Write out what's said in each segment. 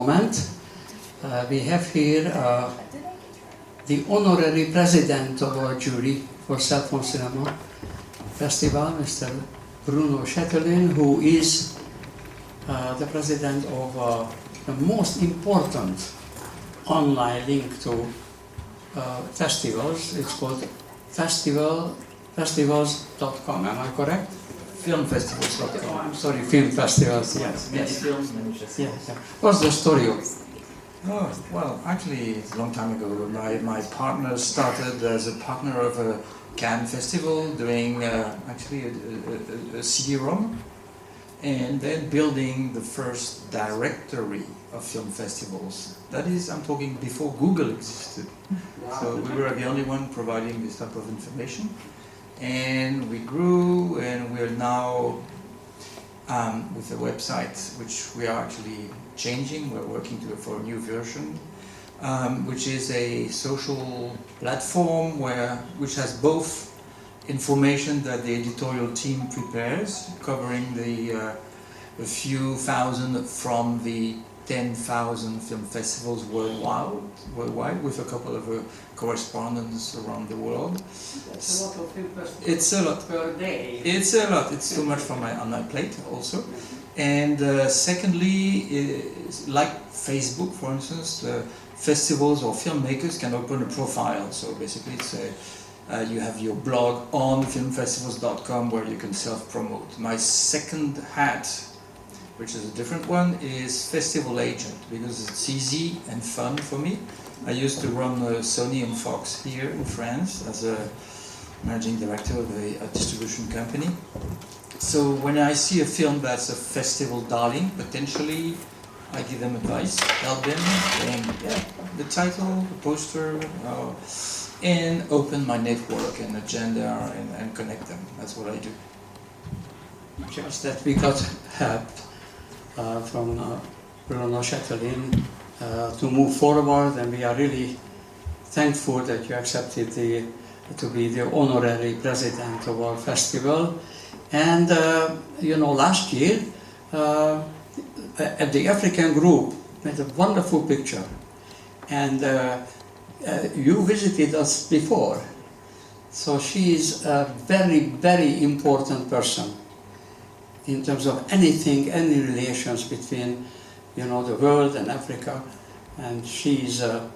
moment. We have here the honorary president of our jury for Cell Phone Cinema Festival, Mr. Bruno Chatelin, who is the president of the most important online link to festivals. It's called filmfestivals.com. Am I correct? Filmfestivals.com. Oh, I'm sorry, film festivals. Yes. Many films, many festivals. Yeah. What's the story? Oh, well, actually, it's a long time ago. My partner started as a partner of a Cannes festival, doing actually a CD-ROM, and then building the first directory of film festivals. That is, I'm talking before Google existed. Wow. So we were the only one providing this type of information. And we grew, and we're now with a website which we are actually changing. We're working for a new version, which is a social platform which has both information that the editorial team prepares, covering a few thousand from the 10,000 film festivals worldwide, with a couple of correspondents around the world. That's a lot of film festivals. It's a lot per day. It's a lot. It's too much on my plate also. And secondly, like Facebook, for instance, festivals or filmmakers can open a profile. So basically, it's you have your blog on filmfestivals.com where you can self-promote. My second hat, which is a different one, is festival agent, because it's easy and fun for me. I used to run Sony and Fox here in France as a managing director of a distribution company. So when I see a film that's a festival darling, potentially I give them advice, help them, and the title, the poster, and open my network and agenda and connect them. That's what I do. Just that we got help from Bruno Chatelin to move forward, and we are really thankful that you accepted to be the honorary president of our festival. And last year at the African group made a wonderful picture, and you visited us before, so she is a very, very important person in terms of any relations between the world and Africa. And she is a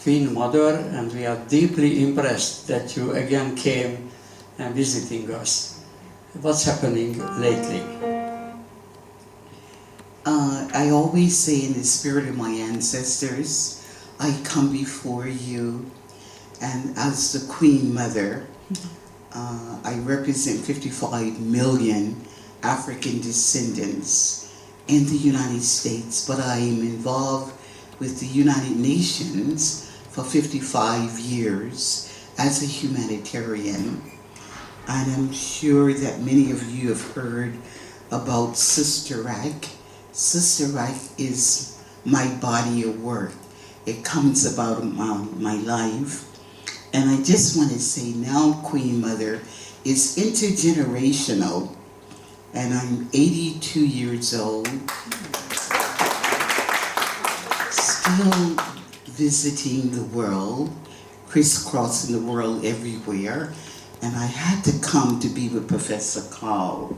Queen Mother, and we are deeply impressed that you again came and visiting us. What's happening lately? I always say, in the spirit of my ancestors, I come before you, and as the Queen Mother, I represent 55 million African descendants in the United States, but I am involved with the United Nations for 55 years as a humanitarian. And I'm sure that many of you have heard about Sister Act. Sister Act is my body of work. It comes about my life. And I just want to say now, Queen Mother, is intergenerational. And I'm 82 years old, still visiting the world, crisscrossing the world everywhere. And I had to come to be with Professor Carl,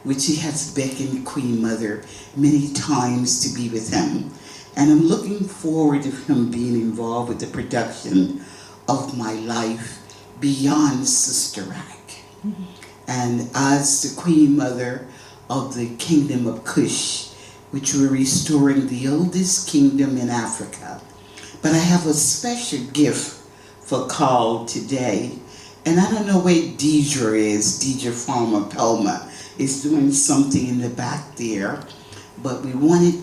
which he has beckoned Queen Mother many times to be with him. And I'm looking forward to him being involved with the production of my life beyond Sister Act. Mm-hmm. And as the Queen Mother of the Kingdom of Kush, which we're restoring, the oldest kingdom in Africa. But I have a special gift for Carl today. And I don't know where Deidre is. Deidre Farmer Pelma is doing something in the back there. But we wanted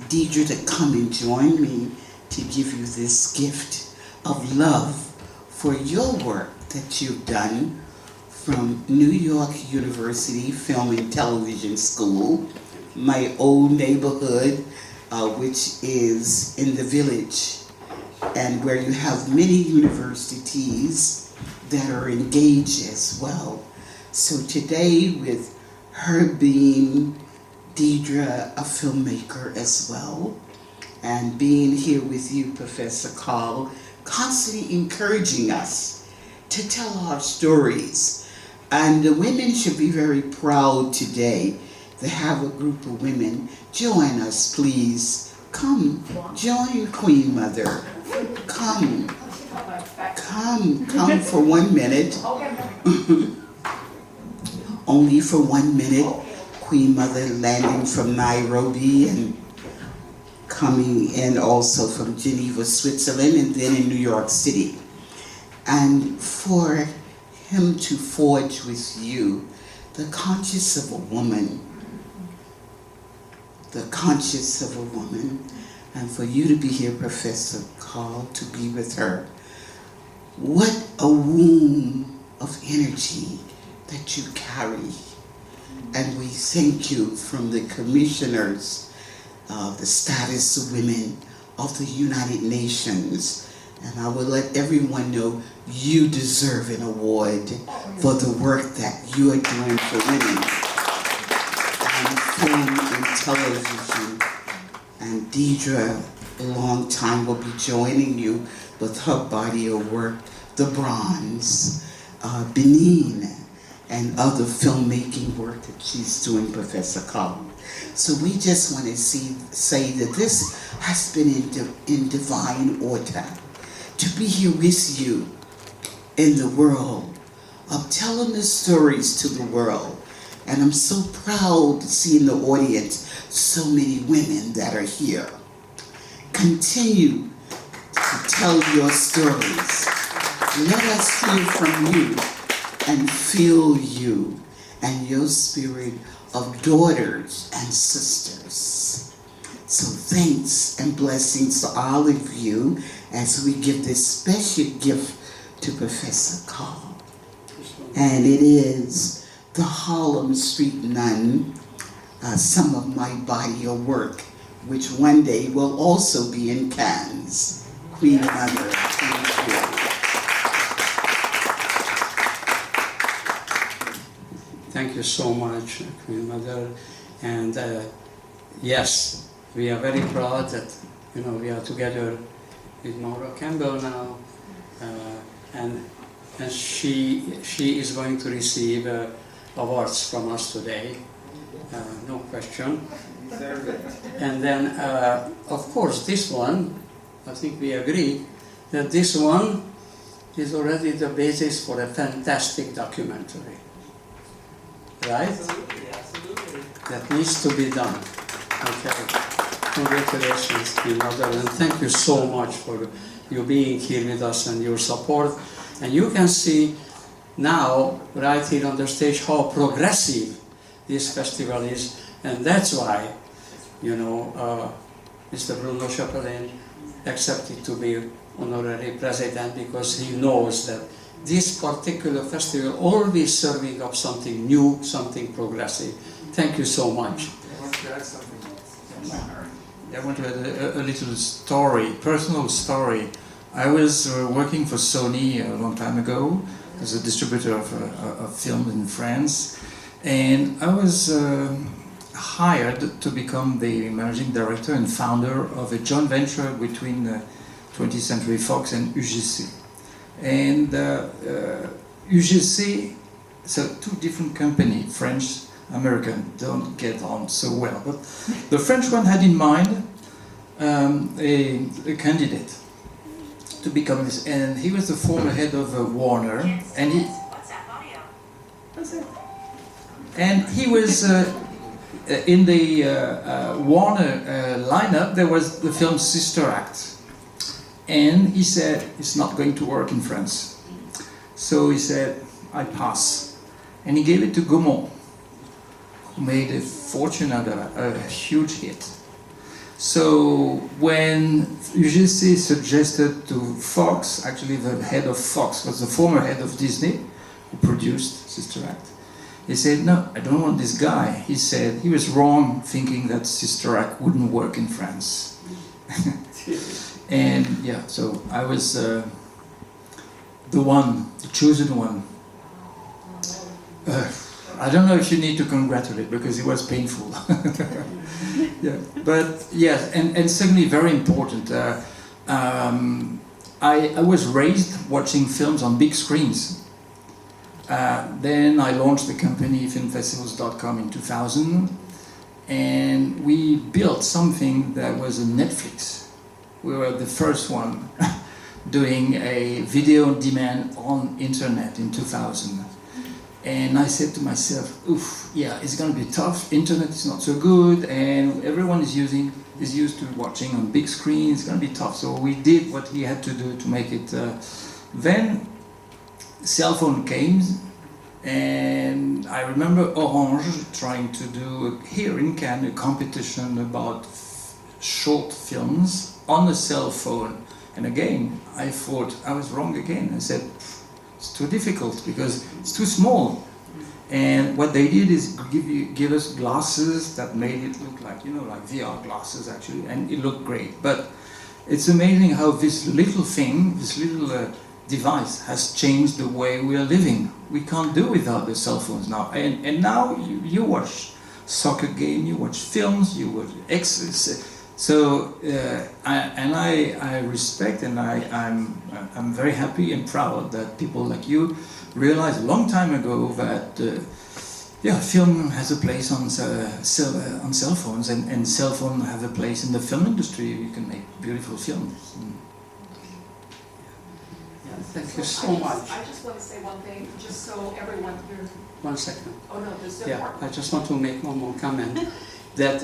Deidre to come and join me to give you this gift of love for your work that you've done from New York University Film and Television School, my old neighborhood, which is in the Village, and where you have many universities that are engaged as well. So today, with her being Deidre, a filmmaker as well, and being here with you, Professor Carl, constantly encouraging us to tell our stories. And the women should be very proud today to have a group of women. Join us, please. Come, join Queen Mother. Come for 1 minute. Only for 1 minute. Queen Mother landing from Nairobi and coming in also from Geneva, Switzerland, and then in New York City. And for him to forge with you the conscience of a woman, and for you to be here, Professor Carl, to be with her. What a womb of energy that you carry. And we thank you from the commissioners of the status of women of the United Nations. And I will let everyone know you deserve an award for the work that you are doing for women and film and television. And Deidre, a long time, will be joining you with her body of work, The Bronze, Benin, and other filmmaking work that she's doing, Professor Carl. So we just want to say that this has been in divine order, to be here with you in the world, of telling the stories to the world. And I'm so proud to see in the audience so many women that are here. Continue to tell your stories. Let us hear from you and feel you and your spirit of daughters and sisters. So thanks and blessings to all of you as we give this special gift to Professor Carl. And it is the Harlem Street Nun, some of my body of work, which one day will also be in Cannes. Queen Mother, thank you. Thank you so much, Queen Mother. And yes, we are very proud that we are together with Maura Campbell now, and she is going to receive awards from us today, no question. And then, of course, this one, I think we agree that this one is already the basis for a fantastic documentary. Right? Absolutely. That needs to be done. Okay. Congratulations, Queen Mother, and thank you so much for you being here with us and your support. And you can see now, right here on the stage, how progressive this festival is, and that's why, Mr. Bruno Chatelin accepted to be honorary president, because he knows that this particular festival always serving up something new, something progressive. Thank you so much. I want to add something. I want to add a little story, personal story. I was working for Sony a long time ago as a distributor of film in France, and I was hired to become the managing director and founder of a joint venture between 20th Century Fox and UGC. And UGC, so two different companies, French, American, don't get on so well. But the French one had in mind a candidate to become this, and he was the former head of Warner, and he was in the Warner lineup. There was the film Sister Act. And he said, it's not going to work in France. So he said, I pass. And he gave it to Gaumont, who made a fortune out of it, a huge hit. So when UGC suggested to Fox, actually the head of Fox was the former head of Disney, who produced Sister Act. He said, no, I don't want this guy. He said, he was wrong thinking that Sister Act wouldn't work in France. And yeah, so I was the chosen one. I don't know if you need to congratulate because it was painful. Yeah, but yes, and secondly, very important. I was raised watching films on big screens. Then I launched the company filmfestivals.com in 2000, and we built something that was a Netflix. We were the first one doing a video on demand on internet in 2000. And I said to myself, oof, yeah, it's going to be tough. Internet is not so good, and everyone is used to watching on big screens. It's going to be tough. So we did what he had to do to make it. Then cell phone came, and I remember Orange trying to do here in Cannes a competition about short films on a cell phone. And again, I thought I was wrong again. I said, it's too difficult because it's too small. And what they did is give us glasses that made it look like, like VR glasses actually, and it looked great. But it's amazing how this little thing, this little device has changed the way we are living. We can't do without the cell phones now. And now you watch soccer game, you watch films, you watch exercise. So I respect, and I'm very happy and proud that people like you realized a long time ago that film has a place on cell phones, and cell phones have a place in the film industry. You can make beautiful films. Thank you so much. I just want to say one thing, just so everyone here. 1 second. Oh no, there's still Yeah, more. I just want to make one more comment. That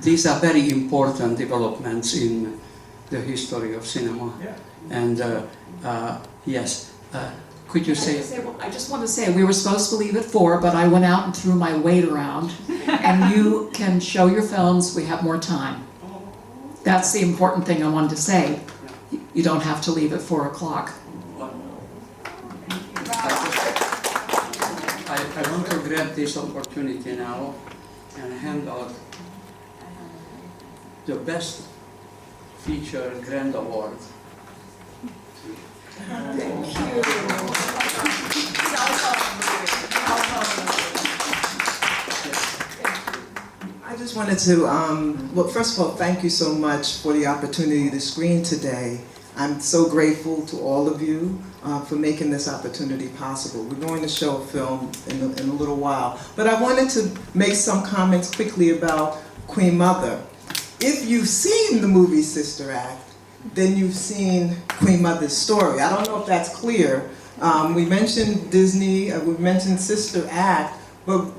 these are very important developments in the history of cinema. Yeah. And yes, could you say? I just want to say, we were supposed to leave at 4, but I went out and threw my weight around. And you can show your films, we have more time. That's the important thing I wanted to say. You don't have to leave at 4 o'clock. I want to grab this opportunity now and hand out the best feature grand award. Thank you. I just wanted to, well, first of all, thank you so much for the opportunity to screen today. I'm so grateful to all of you for making this opportunity possible. We're going to show a film in a little while, but I wanted to make some comments quickly about Queen Mother. If you've seen the movie Sister Act, then you've seen Queen Mother's story. I don't know if that's clear. We mentioned Disney, we mentioned Sister Act, but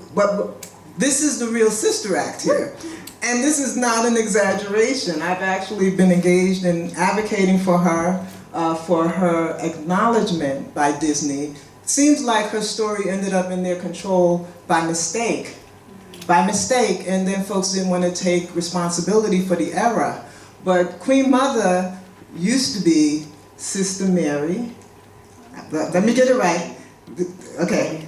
this is the real Sister Act here. And this is not an exaggeration. I've actually been engaged in advocating for her acknowledgement by Disney. Seems like her story ended up in their control by mistake. And then folks didn't want to take responsibility for the era. But Queen Mother used to be Sister Mary. Let me get it right. Okay.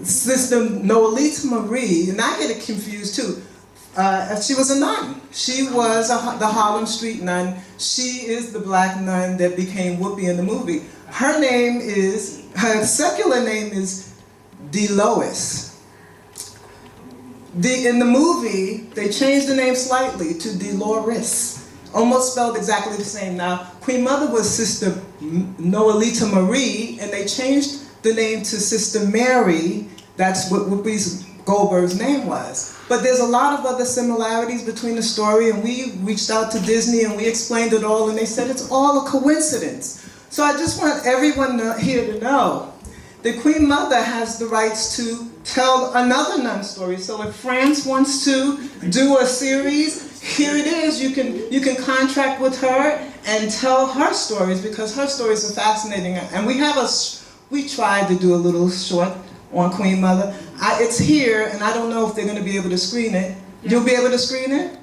Sister Noelita Marie, and I get it confused too. She was a nun. She was the Harlem Street Nun. She is the black nun that became Whoopi in the movie. Her secular name is Delois. In the movie, they changed the name slightly to Delois, almost spelled exactly the same. Now, Queen Mother was Sister Noelita Marie, and they changed the name to Sister Mary. That's what Whoopi Goldberg's name was. But there's a lot of other similarities between the story, and we reached out to Disney and we explained it all, and they said it's all a coincidence. So I just want everyone here to know that Queen Mother has the rights to tell another nun story. So if France wants to do a series, here it is. You can contract with her and tell her stories, because her stories are fascinating. And we tried to do a little short on Queen Mother. It's here, and I don't know if they're going to be able to screen it. Yeah. You'll be able to screen it?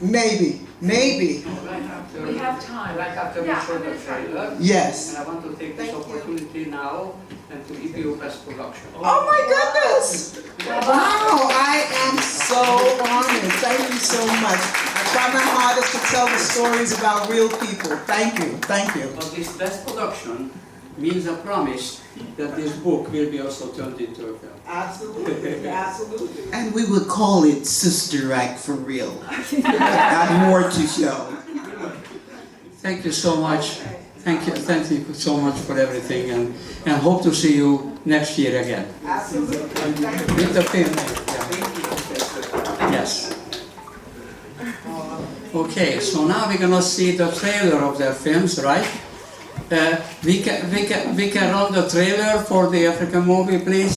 Maybe. We have time. Right after we show the trailer. Yes. And I want to take this opportunity now and to give you best production. Oh my goodness! Wow, I am so honored. Thank you so much. I try my hardest to tell the stories about real people. Thank you. But this best production means a promise that this book will be also turned into a film. Absolutely, absolutely. And we would call it Sister Act for real. Got more to show. Thank you so much. Thank you so much for everything, and hope to see you next year again. Absolutely. With the film. Yeah. Yes. Okay, so now we're gonna see the trailer of their films, right? We can run the trailer for the African movie, please.